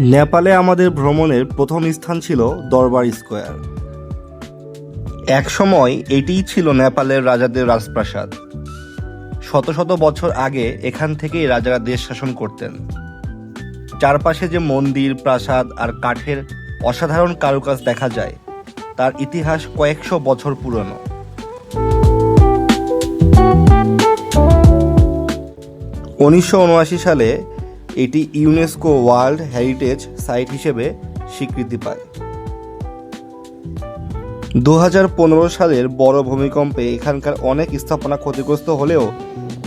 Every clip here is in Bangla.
নেপালে আমাদের ভ্রমণের প্রথম স্থান ছিল দরবার স্কোয়ার। একসময় এটিই ছিল নেপালের রাজাদের রাজপ্রাসাদ। শত শত বছর আগে এখান থেকেই রাজারা দেশ শাসন করতেন। চারপাশে যে মন্দির, প্রাসাদ আর কাঠের অসাধারণ কারুকাজ দেখা যায়, তার ইতিহাস কয়েকশো বছর পুরনো। 1979 সালে এটি ইউনেস্কো ওয়ার্ল্ড হেরিটেজ সাইট হিসেবে স্বীকৃতি পায়। 2015 সালের বড় ভূমিকম্পে এখানকার অনেক স্থাপনা ক্ষতিগ্রস্ত হলেও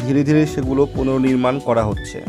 ধীরে ধীরে সেগুলো পুনর্নির্মাণ করা হচ্ছে।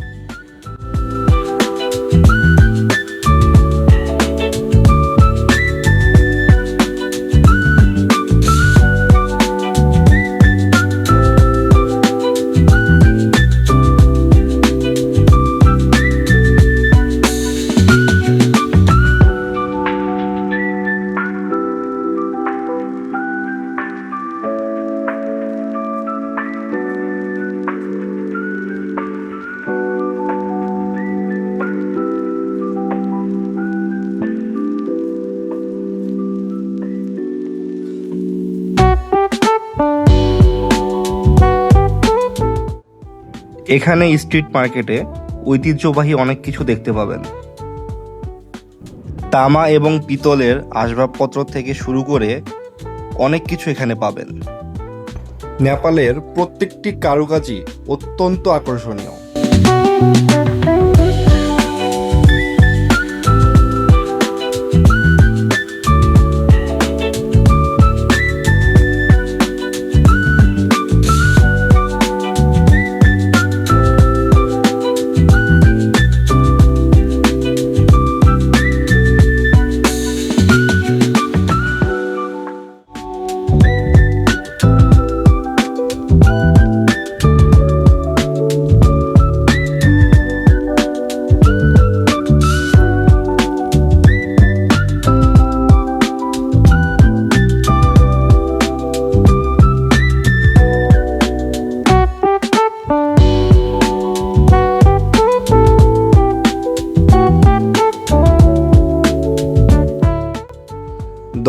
এখানে স্ট্রিট মার্কেটে ঐতিহ্যবাহী অনেক কিছু দেখতে পাবেন। তামা এবং পিতলের আসবাবপত্র থেকে শুরু করে অনেক কিছু এখানে পাবেন। নেপালের প্রত্যেকটি কারুকাজই অত্যন্ত আকর্ষণীয়।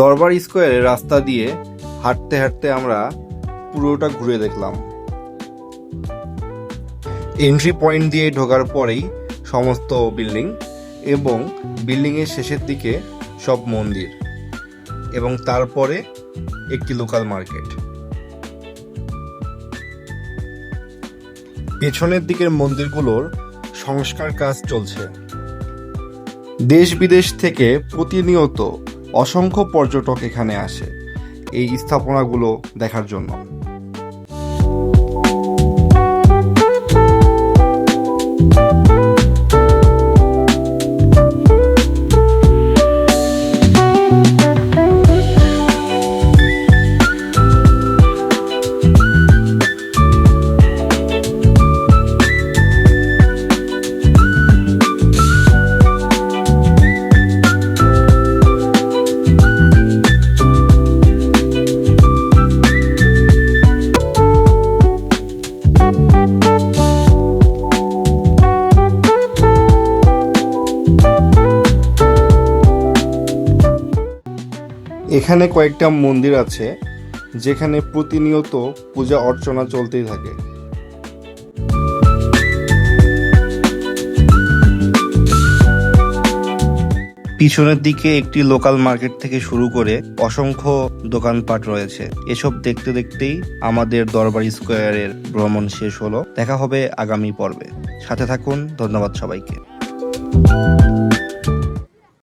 দরবার স্কোয়ারের রাস্তা দিয়ে হাঁটতে হাঁটতে আমরা পুরোটা ঘুরে দেখলাম। এন্ট্রি পয়েন্ট দিয়ে ঢোকার পরেই সমস্ত বিল্ডিং, এবং বিল্ডিংয়ের শেষের দিকে সব মন্দির, এবং তারপরে একটি লোকাল মার্কেট। পেছনের দিকের মন্দিরগুলোর সংস্কার কাজ চলছে। দেশ বিদেশ থেকে প্রতিনিয়ত অসংখ্য পর্যটক এখানে আসে এই স্থাপনাগুলো দেখার জন্য। এখানে কয়েকটা মন্দির আছে যেখানে প্রতিনিয়ত পূজা অর্চনা চলতেই থাকে। পিছনের দিকে একটি লোকাল মার্কেট থেকে শুরু করে অসংখ্য দোকানপাট রয়েছে। এসব দেখতে দেখতেই আমাদের দরবার স্কোয়ারের ভ্রমণ শেষ হলো। দেখা হবে আগামী পর্বে। সাথে থাকুন। ধন্যবাদ সবাইকে।